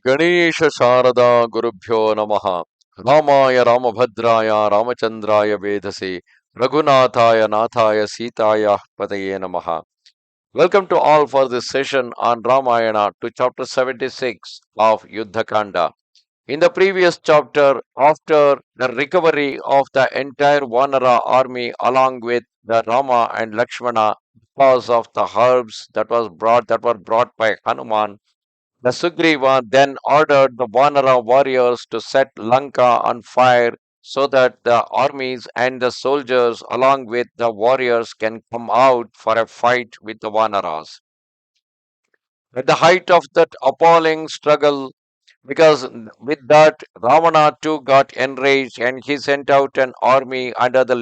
Ganesha Sharada Gurubhyo Namaha Ramaya Ramabhadraya Ramachandraya Vedase Raghunathaya Nathaya Sitaya Pataye Namaha. Welcome to all for this session on Ramayana to chapter 76 of Yuddha Kanda. In the previous chapter, after the recovery of the entire Vanara army along with the Rama and Lakshmana because of the herbs that were brought by Hanuman, the Sugriva then ordered the Vanara warriors to set Lanka on fire so that the armies and the soldiers, along with the warriors, can come out for a fight with the Vanaras. At the height of that appalling struggle, because with that, Ravana too got enraged and he sent out an army under the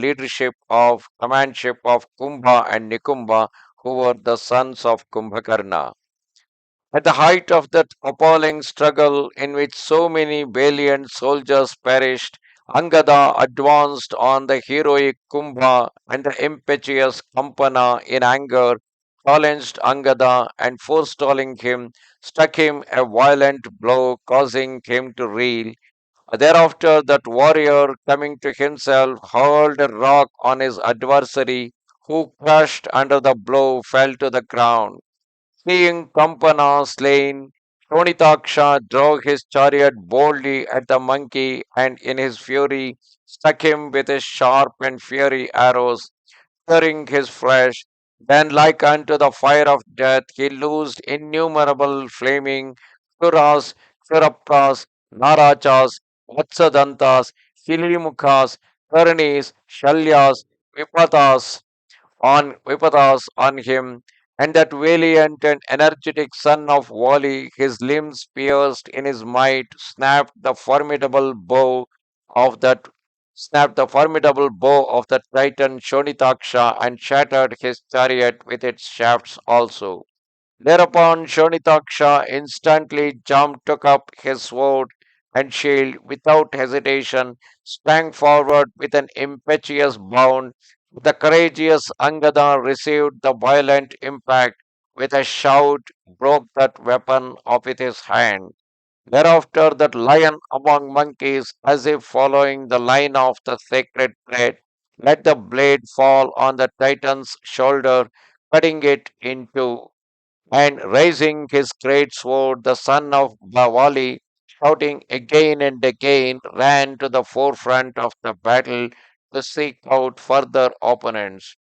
commandship of Kumbha and Nikumba, who were the sons of Kumbhakarna. At the height of that appalling struggle in which so many valiant soldiers perished, Angada advanced on the heroic Kumbha and the impetuous Kampana in anger challenged Angada and forestalling him, struck him a violent blow, causing him to reel. Thereafter, that warrior, coming to himself, hurled a rock on his adversary, who, crushed under the blow, fell to the ground. Seeing Kampana slain, Shonitaksha drove his chariot boldly at the monkey and in his fury struck him with his sharp and fiery arrows, tearing his flesh. Then, like unto the fire of death, he loosed innumerable flaming Suras, Surapras, Narachas, Vatsadantas, Shilimukhas, Karnis, Shalyas, Vipatas, on him, and that valiant and energetic son of Vali, his limbs pierced in his might, of that snapped the formidable bow of the Titan Shonitaksha and shattered his chariot with its shafts also. Thereupon Shonitaksha instantly jumped, took up his sword and shield without hesitation, sprang forward with an impetuous bound. The courageous Angada received the violent impact with a shout, broke that weapon off with his hand. Thereafter, that lion among monkeys, as if following the line of the sacred thread, let the blade fall on the Titan's shoulder, cutting it in two. And raising his great sword, the son of Bawali, shouting again and again, ran to the forefront of the battle to seek out further opponents.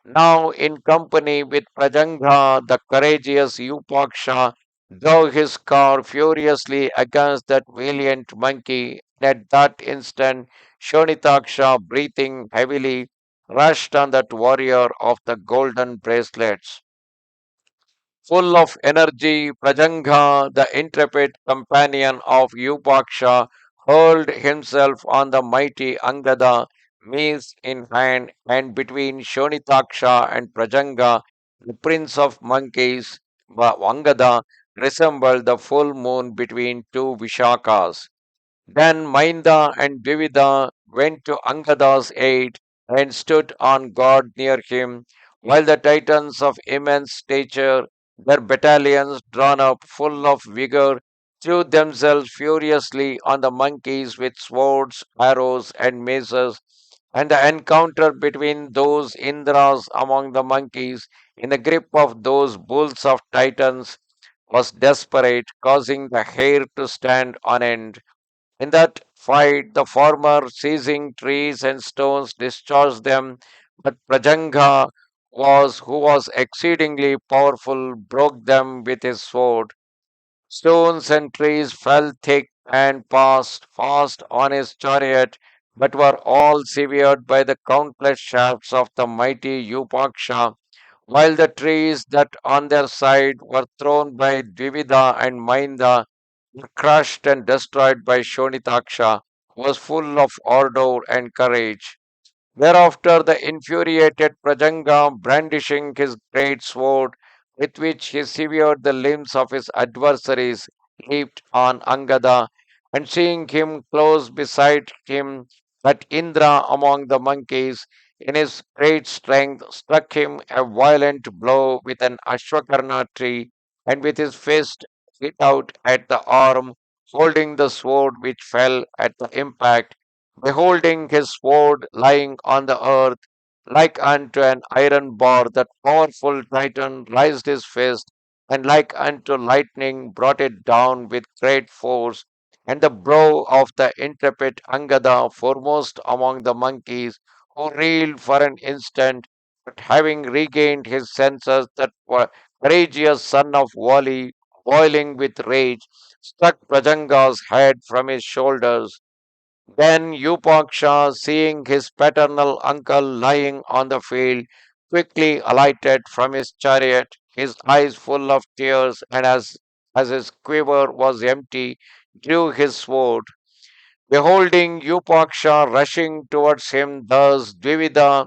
Now, in company with Prajangha, the courageous Yupaksha drove his car furiously against that valiant monkey. At that instant, Shonitaksha, breathing heavily, rushed on that warrior of the golden bracelets. Full of energy, Prajangha, the intrepid companion of Yupaksha, hurled himself on the mighty Angada, mace in hand, and between Shonitaksha and Prajanga, the prince of monkeys, Angada, resembled the full moon between two Vishakas. Then Mainda and Dvivida went to Angada's aid and stood on guard near him, while the Titans of immense stature, their battalions drawn up full of vigor, threw themselves furiously on the monkeys with swords, arrows, and maces, and the encounter between those Indras among the monkeys in the grip of those bulls of Titans was desperate, causing the hair to stand on end. In that fight, the former, seizing trees and stones, discharged them, but Prajangha who was exceedingly powerful, broke them with his sword. Stones and trees fell thick and passed fast on his chariot, but were all severed by the countless shafts of the mighty Yupaksha, while the trees that on their side were thrown by Dvivida and Mainda were crushed and destroyed by Shonitaksha, who was full of ardor and courage. Thereafter, the infuriated Prajanga, brandishing his great sword, with which he severed the limbs of his adversaries, leaped on Angada, and seeing him close beside him, that Indra among the monkeys, in his great strength, struck him a violent blow with an Ashwakarna tree, and with his fist hit out at the arm, holding the sword which fell at the impact. Beholding his sword lying on the earth, like unto an iron bar, that powerful Titan raised his fist, and like unto lightning brought it down with great force. And the brow of the intrepid Angada, foremost among the monkeys, who reeled for an instant, but having regained his senses, that courageous son of Vali, boiling with rage, struck Prajangha's head from his shoulders. Then Yupaksha, seeing his paternal uncle lying on the field, quickly alighted from his chariot, his eyes full of tears, and as his quiver was empty, drew his sword. Beholding Yupaksha rushing towards him, thus Dvivida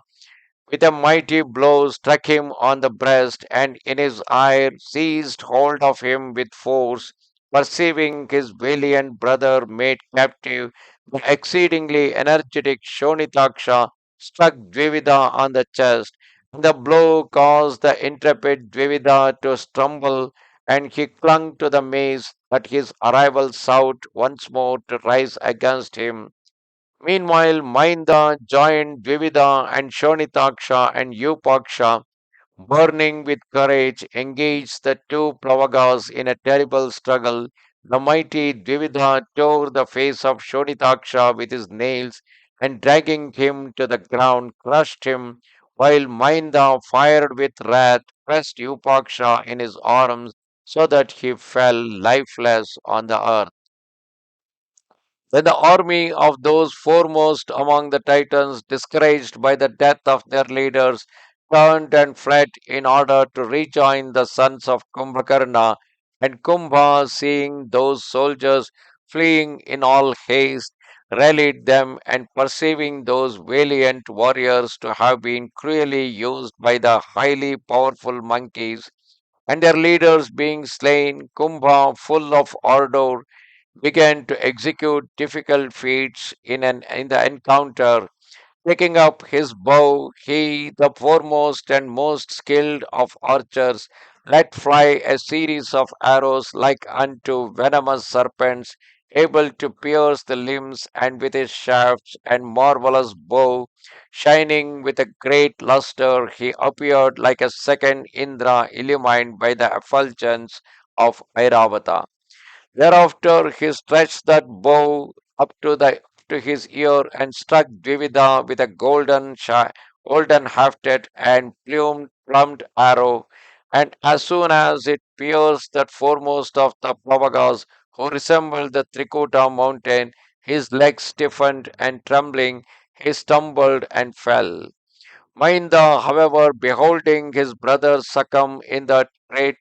with a mighty blow struck him on the breast, and in his ire seized hold of him with force. Perceiving his valiant brother made captive, the exceedingly energetic Shonitaksha struck Dvivida on the chest, and the blow caused the intrepid Dvivida to stumble, and he clung to the mace, but his arrival sought once more to rise against him. Meanwhile, Mainda joined Dvivida and Shonitaksha and Yupaksha, burning with courage, engaged the two Pravagas in a terrible struggle. The mighty Dvivida tore the face of Shonitaksha with his nails and dragging him to the ground, crushed him, while Mainda, fired with wrath, pressed Yupaksha in his arms so that he fell lifeless on the earth. When the army of those foremost among the Titans, discouraged by the death of their leaders, turned and fled in order to rejoin the sons of Kumbhakarna, and Kumbha, seeing those soldiers fleeing in all haste, rallied them, and perceiving those valiant warriors to have been cruelly used by the highly powerful monkeys, and their leaders being slain, Kumbha, full of ardor, began to execute difficult feats in the encounter. Taking up his bow, he, the foremost and most skilled of archers, let fly a series of arrows like unto venomous serpents, able to pierce the limbs, and with his shafts and marvelous bow, shining with a great luster, he appeared like a second Indra illumined by the effulgence of Airavata. Thereafter he stretched that bow up to his ear and struck Dvivida with a golden hafted and plumed arrow. And as soon as it pierced that foremost of the Pravagas, who resembled the Trikuta mountain, his legs stiffened and trembling, he stumbled and fell. Mainda, however, beholding his brother succumb in that great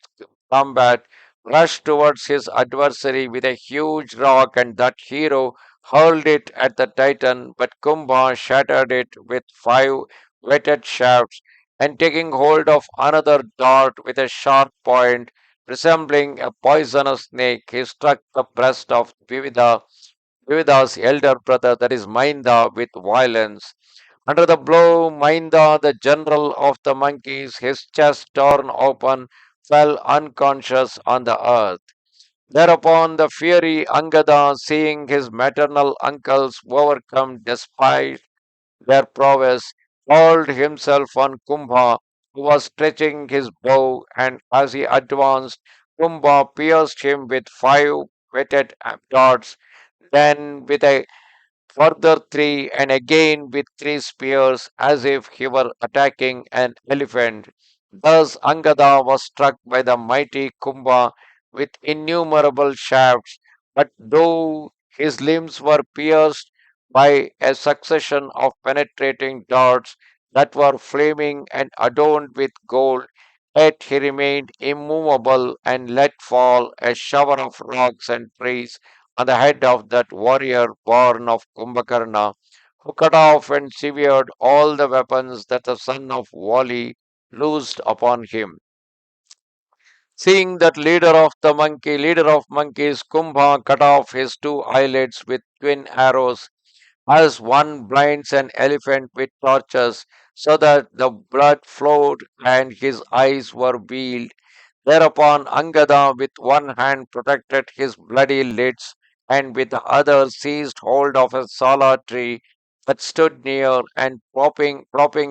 combat, rushed towards his adversary with a huge rock, and that hero hurled it at the Titan, but Kumbha shattered it with five whetted shafts, and taking hold of another dart with a sharp point, resembling a poisonous snake, he struck the breast of Dvivida's elder brother, that is Mainda, with violence. Under the blow, Mainda, the general of the monkeys, his chest torn open, fell unconscious on the earth. Thereupon the fiery Angada, seeing his maternal uncles overcome despite their prowess, called himself on Kumbha, who was stretching his bow, and as he advanced, Kumbha pierced him with five whetted darts, then with a further three, and again with three spears, as if he were attacking an elephant. Thus Angada was struck by the mighty Kumbha with innumerable shafts, but though his limbs were pierced by a succession of penetrating darts that were flaming and adorned with gold, yet he remained immovable and let fall a shower of rocks and trees on the head of that warrior born of Kumbhakarna, who cut off and severed all the weapons that the son of Vali loosed upon him. Seeing that leader of monkeys, Kumbha cut off his two eyelids with twin arrows, as one blinds an elephant with torches, so that the blood flowed and his eyes were veiled. Thereupon Angada with one hand protected his bloody lids, and with the other seized hold of a solar tree that stood near, and propping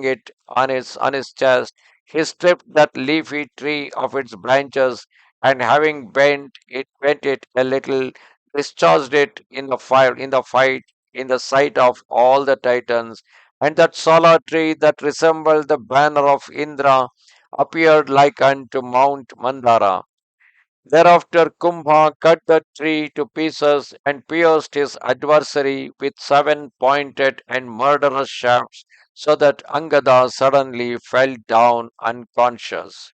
it on his chest, he stripped that leafy tree of its branches, and having bent it a little, discharged it in the fight, in the sight of all the Titans, and that solar tree that resembled the banner of Indra appeared like unto Mount Mandara. Thereafter Kumbha cut the tree to pieces and pierced his adversary with seven pointed and murderous shafts, so that Angada suddenly fell down unconscious.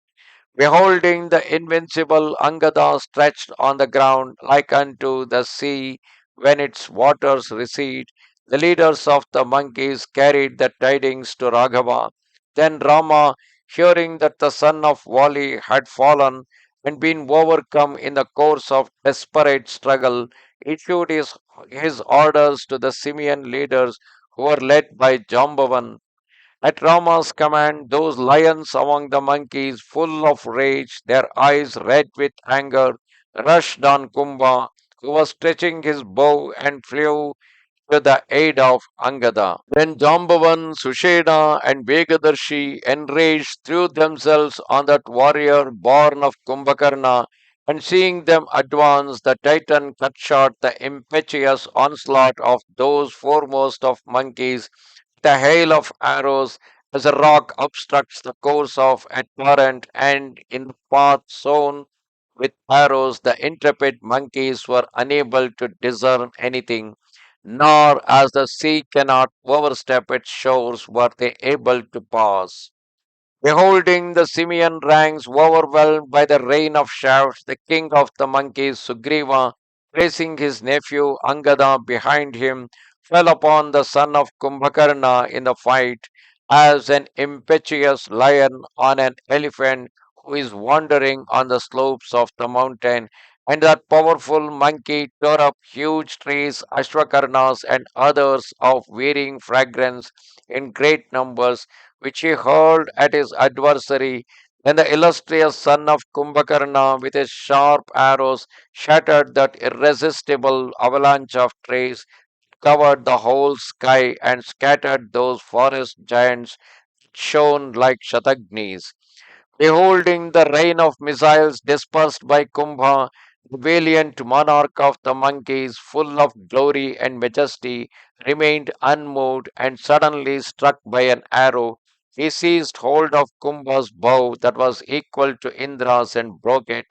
Beholding the invincible Angada stretched on the ground like unto the sea when its waters recede, the leaders of the monkeys carried the tidings to Raghava. Then Rama, hearing that the son of Vali had fallen and been overcome in the course of desperate struggle, issued his orders to the Simeon leaders who were led by Jambavan. At Rama's command, those lions among the monkeys, full of rage, their eyes red with anger, rushed on Kumbha, who was stretching his bow, and flew to the aid of Angada. Then Jambavan, Sushena, and Vegadarshi, enraged, threw themselves on that warrior born of Kumbhakarna, and seeing them advance, the Titan cut short the impetuous onslaught of those foremost of monkeys. The hail of arrows as a rock obstructs the course of a torrent, and in the path sown with arrows, the intrepid monkeys were unable to discern anything, nor as the sea cannot overstep its shores were they able to pass. Beholding the Simeon ranks overwhelmed by the rain of shafts, the king of the monkeys, Sugriva, placing his nephew Angada behind him, fell upon the son of Kumbhakarna in the fight as an impetuous lion on an elephant who is wandering on the slopes of the mountain. And that powerful monkey tore up huge trees, ashwakarnas, and others of varying fragrance in great numbers which he hurled at his adversary. Then the illustrious son of Kumbhakarna, with his sharp arrows, shattered that irresistible avalanche of trees, covered the whole sky, and scattered those forest giants shone like Shatagnis. Beholding the rain of missiles dispersed by Kumbha, the valiant monarch of the monkeys, full of glory and majesty, remained unmoved, and suddenly struck by an arrow, he seized hold of Kumbha's bow that was equal to Indra's and broke it,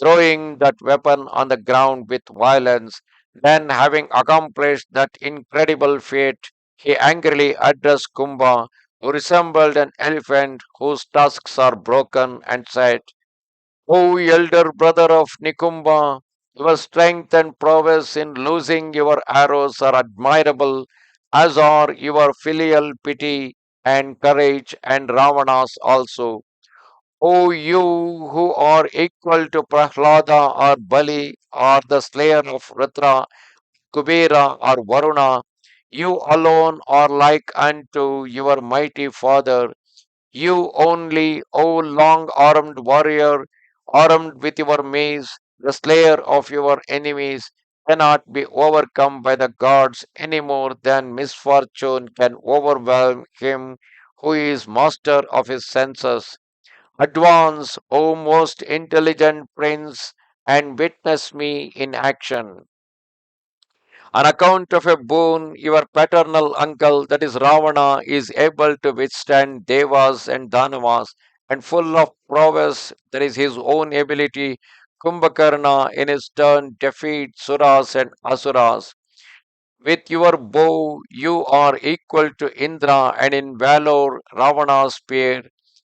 throwing that weapon on the ground with violence. Then, having accomplished that incredible feat, he angrily addressed Kumbha, who resembled an elephant whose tusks are broken, and said, O elder brother of Nikumba, your strength and prowess in losing your arrows are admirable, as are your filial pity and courage and Ravana's also. O you who are equal to Prahlada or Bali or the slayer of Rudra's Kubera or Varuna, you alone are like unto your mighty father. You only, O long armed warrior, armed with your mace, the slayer of your enemies, cannot be overcome by the gods any more than misfortune can overwhelm him who is master of his senses. Advance, O most intelligent prince, and witness me in action. On account of a boon, your paternal uncle, that is Ravana, is able to withstand Devas and Danavas, and full of prowess, that is his own ability. Kumbhakarna, in his turn, defeats Suras and Asuras. With your bow, you are equal to Indra, and in valor, Ravana's spear.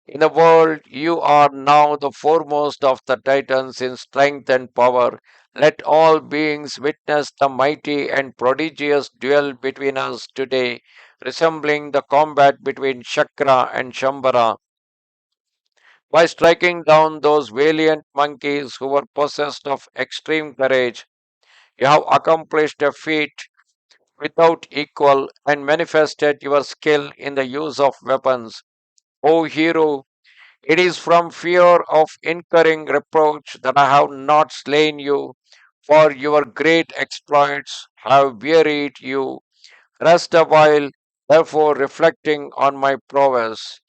In the world, you are now the foremost of the Titans in strength and power. Let all beings witness the mighty and prodigious duel between us today, resembling the combat between Shakra and Shambhara. By striking down those valiant monkeys who were possessed of extreme courage, you have accomplished a feat without equal and manifested your skill in the use of weapons. O hero, it is from fear of incurring reproach that I have not slain you, for your great exploits have wearied you. Rest a while, therefore, reflecting on my prowess.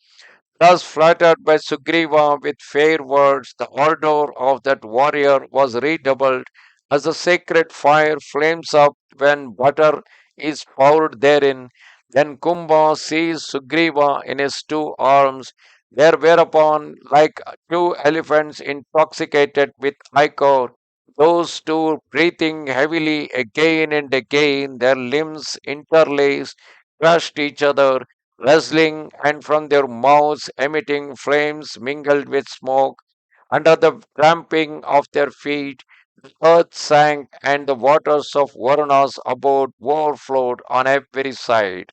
Thus flattered by Sugriva with fair words, the ardor of that warrior was redoubled as the sacred fire flames up when butter is poured therein. Then Kumbha seized Sugriva in his two arms, there whereupon, like two elephants intoxicated with ichor, those two breathing heavily again and again, their limbs interlaced, crushed each other wrestling, and from their mouths emitting flames mingled with smoke. Under the tramping of their feet, the earth sank, and the waters of Varuna's abode overflowed on every side.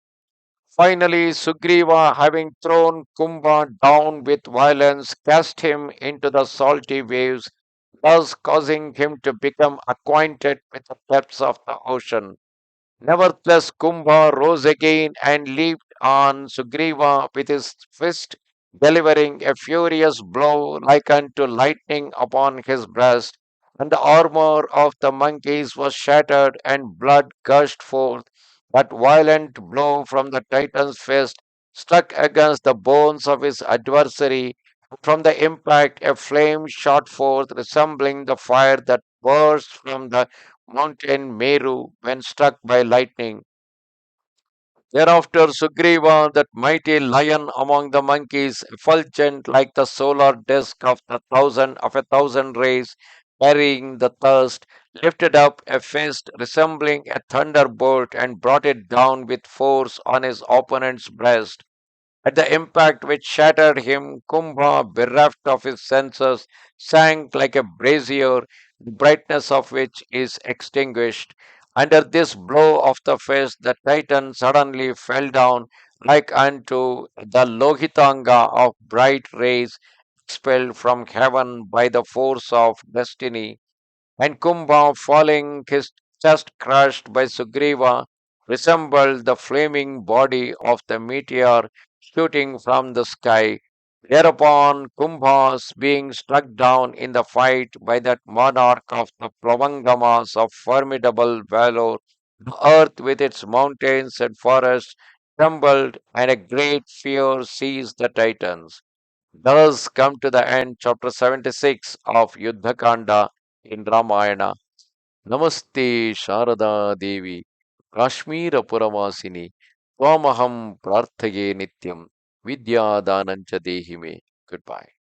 Finally, Sugriva, having thrown Kumbha down with violence, cast him into the salty waves, thus causing him to become acquainted with the depths of the ocean. Nevertheless, Kumbha rose again and leaped on Sugriva with his fist, delivering a furious blow like unto lightning upon his breast. And the armor of the monkeys was shattered, and blood gushed forth. That violent blow from the Titan's fist struck against the bones of his adversary. From the impact, a flame shot forth, resembling the fire that burst from the mountain Meru when struck by lightning. Thereafter, Sugriva, that mighty lion among the monkeys, effulgent like the solar disk of a thousand rays, carrying the thirst, lifted up a fist resembling a thunderbolt and brought it down with force on his opponent's breast. At the impact which shattered him, Kumbha, bereft of his senses, sank like a brazier, the brightness of which is extinguished. Under this blow of the fist, the Titan suddenly fell down like unto the Lohitanga of bright rays expelled from heaven by the force of destiny. And Kumbha, falling his chest crushed by Sugriva, resembled the flaming body of the meteor shooting from the sky. Thereupon, Kumbha's being struck down in the fight by that monarch of the Plavangamas of formidable valor, the earth with its mountains and forests trembled, and a great fear seized the Titans. Thus come to the end, chapter 76 of Yuddha Kanda in Ramayana. Namaste Sharada Devi, Kashmira Puravasini, Twamaham Prarthage Nityam, Vidya Danancha Dehime. Goodbye.